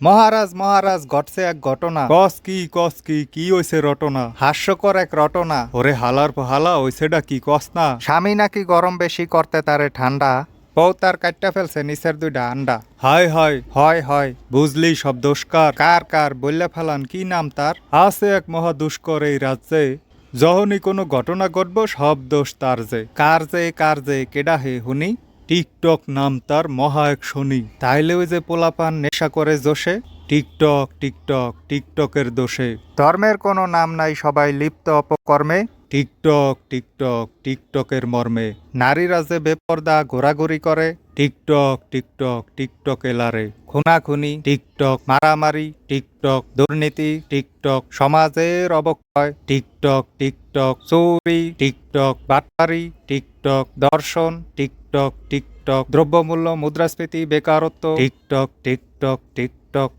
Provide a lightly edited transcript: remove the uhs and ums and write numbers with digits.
মহারাজ মহারাজ ঘটছে এক ঘটনা। কস কি হইছে রটনা? হাস্যকর এক রটনা। ওরে হালার হালা হইছেডা কি কস না? স্বামী নাকি গরম বেশি করতে তারে ঠান্ডা, বউ তার কাটটা ফেলছে নিচের দুইটা আন্ডা। হায় হায় হয় হয় বুঝলি সব দোষকার। কার কার বললে ফেলান কি নাম তার? আছে এক মহা দুষ্কর এই রাজ্যে, যখনই কোনো ঘটনা ঘটব সব দোষ তার যে। কার যে কেডা হে হুনি? টিকটক নাম তার মহা এক শনি। তাইলে ওই যে পোলাপান নেশা করে জোশে, টিকটকের দোষে। ধর্মের কোনো নাম নাই, সবাই লিপ্ত অপকর্মে। টিকটকের মর্মে। নারীরা যে বেপর্দা ঘোরাঘুরি করে, টিকটক এলারে। খুনাখুনি টিকটক, মারামারি টিকটক, দুর্নীতি টিকটক, সমাজের অবক্ষয় টিকটক, চুরি টিকটক, বাটপারি টিকটক, দর্শন টিকটক, দ্রব্যমূল্য মুদ্রাস্ফীতি বেকারত্ব টিকটক।